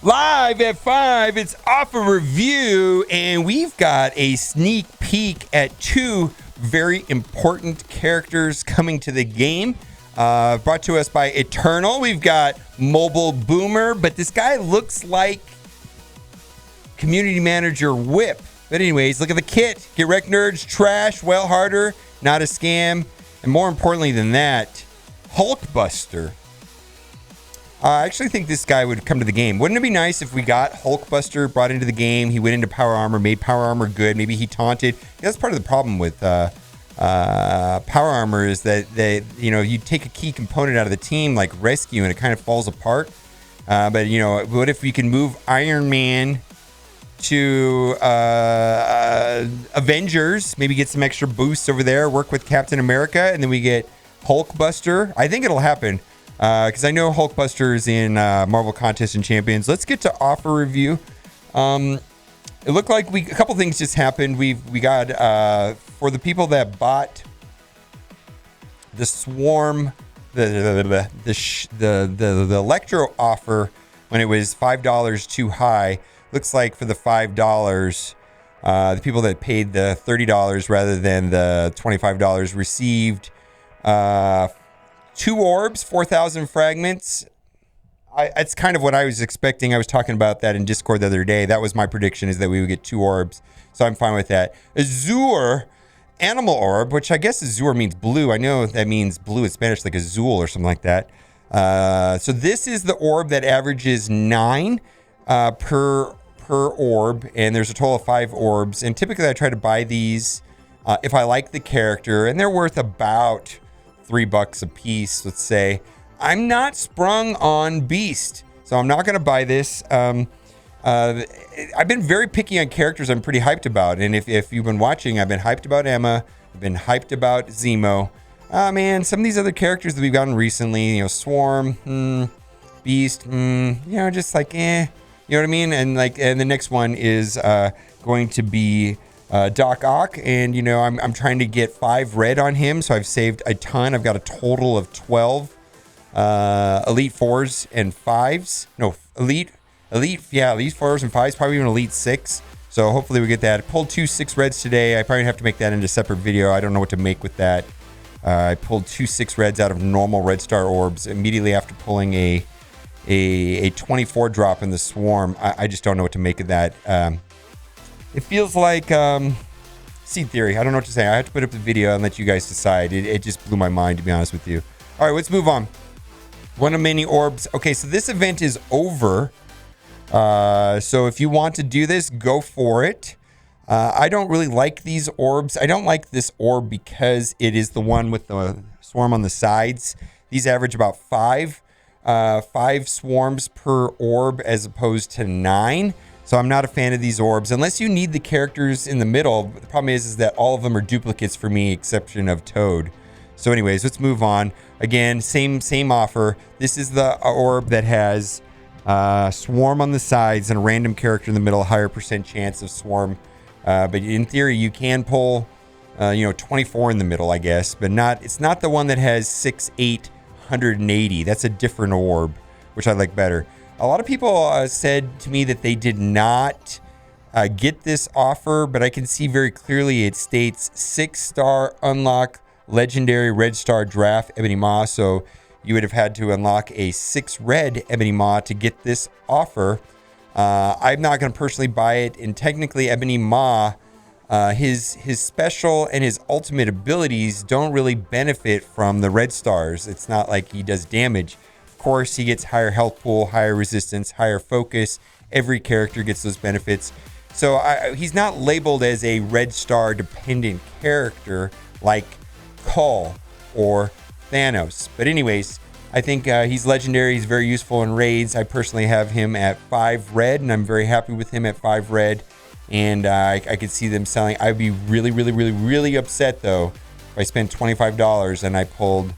Live at 5, it's Offer Review, and we've got a sneak peek at two very important characters coming to the game. Brought to us by Eternal. We've got Mobile Boomer, but this guy looks like Community Manager Whip. But anyways, look at the kit. Get wrecked, nerds. Trash. Well harder. Not a scam. And more importantly than that, Hulkbuster. I actually think this guy would come to the game. Wouldn't it be nice if we got Hulkbuster brought into the game? He went into Power Armor, made Power Armor good. Maybe he taunted. That's part of the problem with Power Armor is that you take a key component out of the team like Rescue and it kind of falls apart. But what if we can move Iron Man to Avengers? Maybe get some extra boosts over there. Work with Captain America, and then we get Hulkbuster. I think it'll happen. Because I know Hulkbuster's in Marvel Contest and Champions. Let's get to Offer Review. It looked like a couple things just happened. We got for the people that bought the Swarm, the Electro offer when it was $5 too high. Looks like for the $5, the people that paid the $30 rather than the $25 received 2 orbs, 4,000 fragments. It's kind of what I was expecting. I was talking about that in Discord the other day. That was my prediction, is that we would get 2 orbs. So I'm fine with that. Azure Animal Orb, which I guess Azure means blue. I know that means blue in Spanish, like Azul or something like that. So this is the orb that averages 9 per orb. And there's a total of 5 orbs. And typically I try to buy these if I like the character. And they're worth about $3 a piece, let's say. I'm not sprung on Beast, so I'm not going to buy this. I've been very picky on characters I'm pretty hyped about, and if you've been watching, I've been hyped about Emma, I've been hyped about Zemo. Man, some of these other characters that we've gotten recently, Swarm, Beast, just like, you know what I mean? And the next one is going to be Doc Ock, and I'm trying to get 5 red on him, so I've saved a ton. I've got a total of 12 elite 4s and 5s. No, elite 4s and 5s, probably even elite 6. So hopefully we get that. I pulled 2 6 reds today. I probably have to make that into a separate video. I don't know what to make with that. I pulled 2 6 reds out of normal red star orbs immediately after pulling a 24 drop in the Swarm. I just don't know what to make of that. It feels like Seed Theory. I don't know what to say. I have to put up the video and let you guys decide. It just blew my mind, to be honest with you. All right, let's move on. One of many orbs. Okay, so this event is over. So if you want to do this, go for it. I don't really like these orbs. I don't like this orb because it is the one with the swarm on the sides. These average about 5 swarms per orb as opposed to 9. So I'm not a fan of these orbs unless you need the characters in the middle. The problem is that all of them are duplicates for me, exception of Toad. So anyways, let's move on. Again, same offer. This is the orb that has swarm on the sides and a random character in the middle, a higher percent chance of swarm. But in theory, you can pull 24 in the middle, I guess, but it's not the one that has 6, 8, 180. That's a different orb, which I like better. A lot of people said to me that they did not get this offer, but I can see very clearly it states 6-star unlock legendary red star draft Ebony Maw. So you would have had to unlock a 6 red Ebony Maw to get this offer. I'm not going to personally buy it. And technically Ebony Maw, his special and his ultimate abilities don't really benefit from the red stars. It's not like he does damage. Of course, he gets higher health pool, higher resistance, higher focus. Every character gets those benefits. So he's not labeled as a red star dependent character like Cull or Thanos. But anyways, I think he's legendary. He's very useful in raids. I personally have him at 5 red, and I'm very happy with him at 5 red. And I could see them selling. I'd be really, really, really, really upset, though, if I spent $25 and I pulled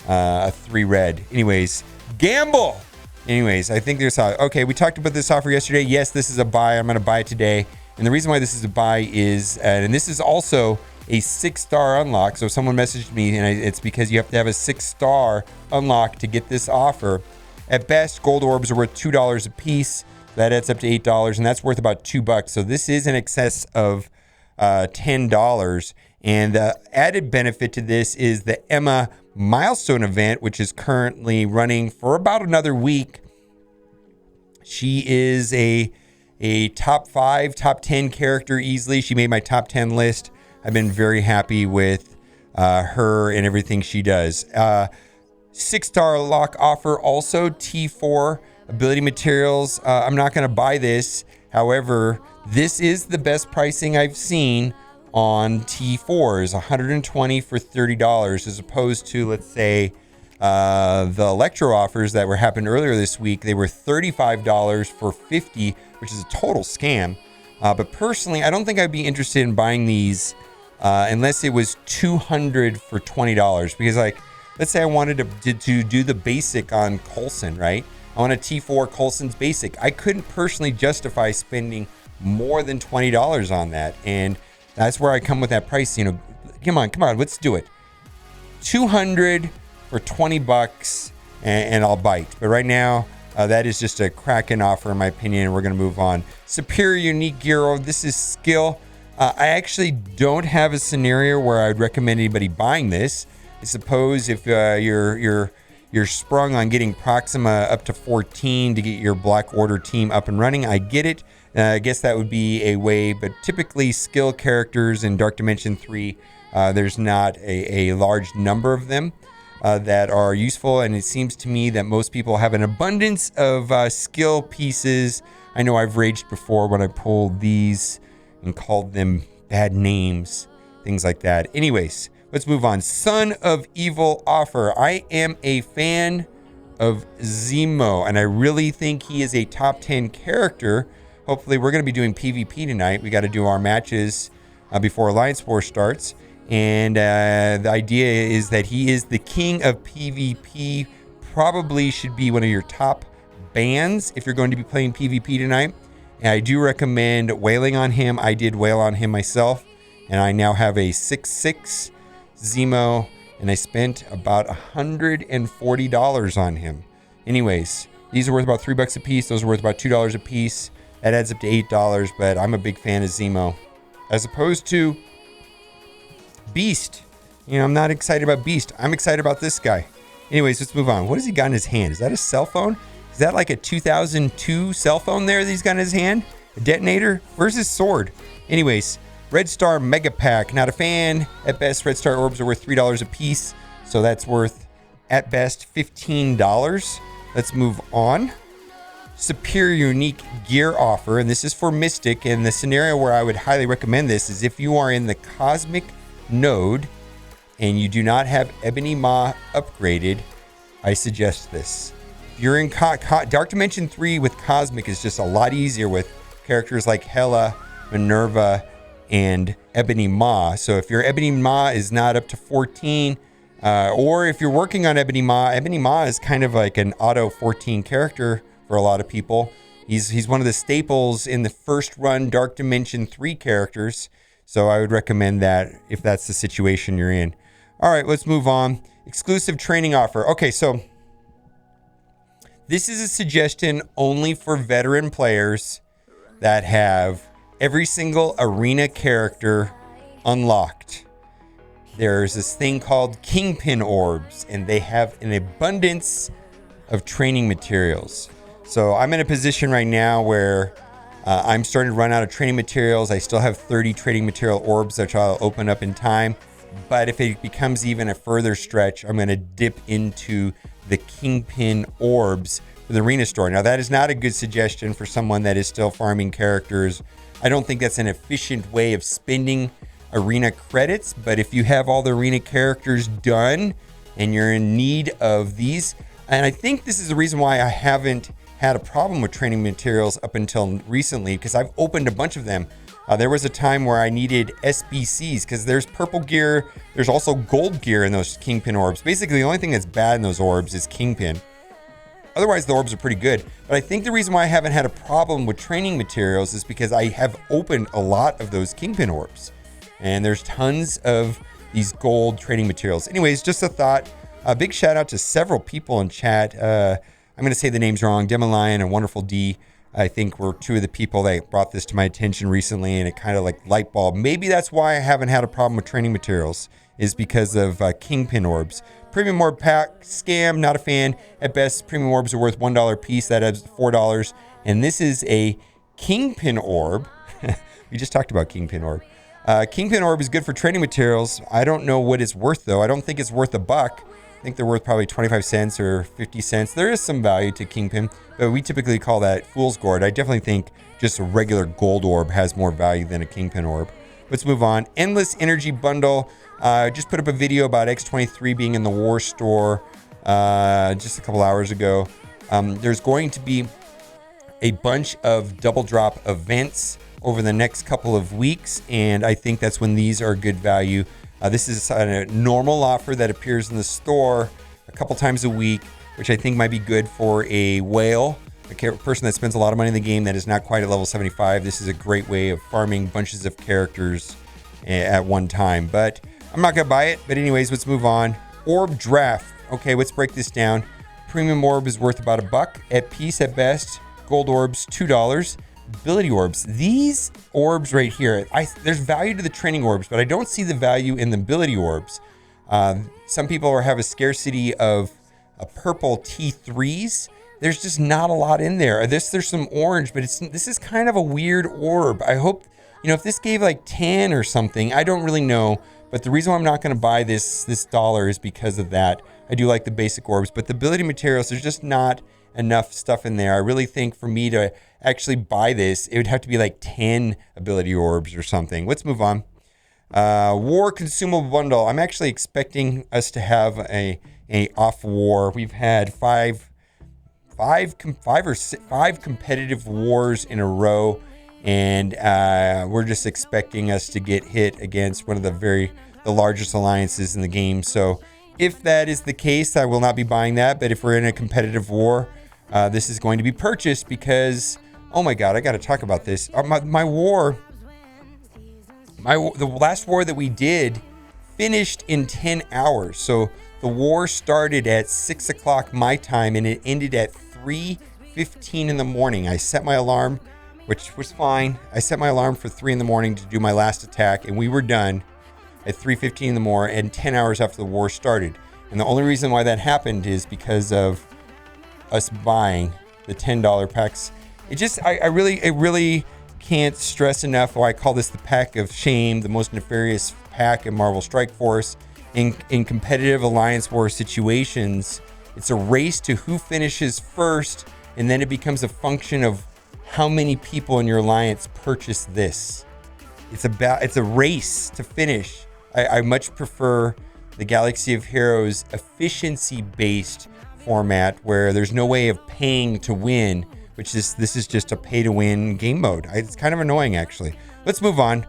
a 3 red. Anyways, gamble! Anyways, I think there's... Okay, we talked about this offer yesterday. Yes, this is a buy. I'm going to buy it today. And the reason why this is a buy is... and this is also a 6-star unlock. So if someone messaged me, and it's because you have to have a 6-star unlock to get this offer. At best, gold orbs are worth $2 a piece. That adds up to $8, and that's worth about $2. So this is in excess of $10. And the added benefit to this is the Emma milestone event, which is currently running for about another week. She is a top 5, top 10 character easily. She made my top 10 list. I've been very happy with her and everything she does. 6-star lock offer also, T4 ability materials. I'm not going to buy this. However, this is the best pricing I've seen on T4s, $120 for $30, as opposed to, let's say, the Electro offers that were happened earlier this week. They were $35 for $50, which is a total scam. But personally, I don't think I'd be interested in buying these unless it was $200 for $20. Because, like, let's say I wanted to do the basic on Coulson, right? I want a T4 Coulson's basic. I couldn't personally justify spending more than $20 on that. And that's where I come with that price. You know, come on, let's do it. $200 for $20 and I'll bite. But right now, that is just a cracking offer in my opinion, and we're going to move on. Superior unique gear. This is skill. I actually don't have a scenario where I'd recommend anybody buying this. I suppose if you're sprung on getting Proxima up to 14 to get your Black Order team up and running, I get it. I guess that would be a way, but typically skill characters in Dark Dimension 3, there's not a large number of them that are useful, and it seems to me that most people have an abundance of skill pieces. I know I've raged before when I pulled these and called them bad names, things like that. Anyways, let's move on. Son of Evil offer. I am a fan of Zemo, and I really think he is a top 10 character. Hopefully, we're going to be doing PvP tonight. We got to do our matches before Alliance War starts. And the idea is that he is the king of PvP. Probably should be one of your top bans if you're going to be playing PvP tonight. And I do recommend wailing on him. I did wail on him myself. And I now have a 6/6 Zemo. And I spent about $140 on him. Anyways, these are worth about $3 a piece. Those are worth about $2 a piece. That adds up to $8, but I'm a big fan of Zemo. As opposed to Beast. You know, I'm not excited about Beast. I'm excited about this guy. Anyways, let's move on. What has he got in his hand? Is that a cell phone? Is that like a 2002 cell phone there that he's got in his hand? A detonator? Where's his sword? Anyways, Red Star Mega Pack. Not a fan. At best, Red Star orbs are worth $3 a piece. So that's worth, at best, $15. Let's move on. Superior unique gear offer, and this is for Mystic, and the scenario where I would highly recommend this is if you are in the Cosmic node and you do not have Ebony Maw upgraded. I suggest this. If you're in Dark Dimension 3 with Cosmic is just a lot easier with characters like Hela, Minerva, and Ebony Maw. So if your Ebony Maw is not up to 14, or if you're working on Ebony Maw is kind of like an auto 14 character for a lot of people. He's one of the staples in the first run Dark Dimension 3 characters. So I would recommend that if that's the situation you're in. All right, let's move on. Exclusive training offer. Okay, so this is a suggestion only for veteran players that have every single arena character unlocked. There's this thing called Kingpin orbs, and they have an abundance of training materials. So I'm in a position right now where I'm starting to run out of training materials. I still have 30 training material orbs that I'll open up in time. But if it becomes even a further stretch, I'm going to dip into the Kingpin orbs for the arena store. Now, that is not a good suggestion for someone that is still farming characters. I don't think that's an efficient way of spending arena credits. But if you have all the arena characters done and you're in need of these, and I think this is the reason why I haven't had a problem with training materials up until recently, because I've opened a bunch of them. There was a time where I needed SBCs because there's purple gear. There's also gold gear in those Kingpin orbs. Basically, the only thing that's bad in those orbs is Kingpin. Otherwise, the orbs are pretty good. But I think the reason why I haven't had a problem with training materials is because I have opened a lot of those Kingpin orbs. And there's tons of these gold training materials. Anyways, just a thought. A big shout out to several people in chat. I'm going to say the names wrong. Demolion and Wonderful D, I think, were two of the people that brought this to my attention recently, and it kind of like light bulb. Maybe that's why I haven't had a problem with training materials, is because of Kingpin orbs. Premium orb pack, scam, not a fan. At best, premium orbs are worth $1 a piece. That adds $4. And this is a Kingpin orb. We just talked about Kingpin orb. Kingpin orb is good for training materials. I don't know what it's worth, though. I don't think it's worth $1. I think they're worth probably 25 cents or 50 cents. There is some value to Kingpin, but we typically call that fool's gourd. I definitely think just a regular gold orb has more value than a Kingpin orb. Let's move on. Endless Energy Bundle. Just put up a video about X23 being in the War Store just a couple hours ago. There's going to be a bunch of double drop events over the next couple of weeks, and I think that's when these are good value. This is a normal offer that appears in the store a couple times a week, which I think might be good for a whale, a person that spends a lot of money in the game that is not quite at level 75. This is a great way of farming bunches of characters at one time, but I'm not gonna buy it. But anyways, let's move on. Orb Draft. Okay, let's break this down. Premium orb is worth about $1 at piece at best. Gold orbs, $2. Ability orbs. These orbs right here, there's value to the training orbs, but I don't see the value in the ability orbs. Some people have a scarcity of purple T3s. There's just not a lot in there. There's some orange, but this is kind of a weird orb. I hope, if this gave like 10 or something, I don't really know. But the reason why I'm not going to buy this dollar is because of that. I do like the basic orbs, but the ability materials, there's just not enough stuff in there. I really think for me to actually buy this, it would have to be like 10 ability orbs or something. Let's move on. War consumable bundle. I'm actually expecting us to have a off war. We've had five competitive wars in a row, and we're just expecting us to get hit against one of the largest alliances in the game. So if that is the case, I will not be buying that. But if we're in a competitive war, this is going to be purchased because, oh my God, I got to talk about this. The last war that we did finished in 10 hours. So the war started at 6 o'clock my time and it ended at 3:15 in the morning. I set my alarm, which was fine. I set my alarm for 3 in the morning to do my last attack, and we were done at 3:15 in the morning and 10 hours after the war started. And the only reason why that happened is because of us buying the $10 packs. I really can't stress enough why I call this the pack of shame, the most nefarious pack in Marvel Strike Force. In competitive alliance war situations, it's a race to who finishes first, and then it becomes a function of how many people in your alliance purchase this. It's a race to finish. I much prefer the Galaxy of Heroes efficiency-based format where there's no way of paying to win, this is just a pay-to-win game mode. It's kind of annoying, actually. Let's move on.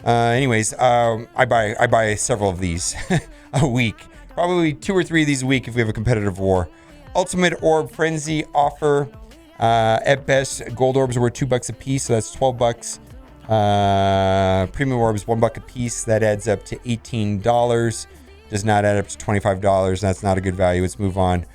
Anyways, I buy several of these a week. Probably 2 or 3 of these a week if we have a competitive war. Ultimate Orb Frenzy offer. At best, gold orbs are worth $2 a piece, so that's $12. Premium orbs, $1 a piece. That adds up to $18. Does not add up to $25. That's not a good value. Let's move on.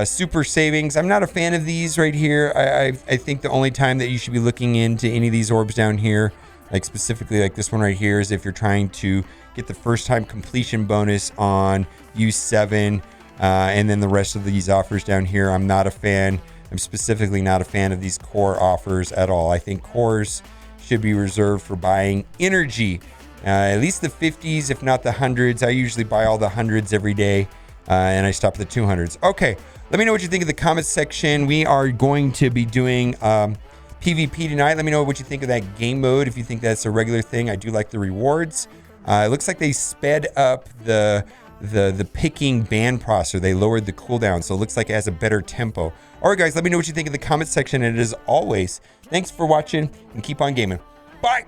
Super savings. I'm not a fan of these right here. I think the only time that you should be looking into any of these orbs down here, like specifically like this one right here, is if you're trying to get the first time completion bonus on U7, and then the rest of these offers down here. I'm not a fan. I'm specifically not a fan of these core offers at all. I think cores should be reserved for buying energy, at least the 50s, if not the 100s. I usually buy all the 100s every day, and I stop at the 200s. Okay, let me know what you think in the comments section. We are going to be doing PvP tonight. Let me know what you think of that game mode, if you think that's a regular thing. I do like the rewards. It looks like they sped up the picking band processor. They lowered the cooldown, so it looks like it has a better tempo. All right, guys, let me know what you think in the comments section. And as always, thanks for watching and keep on gaming. Bye.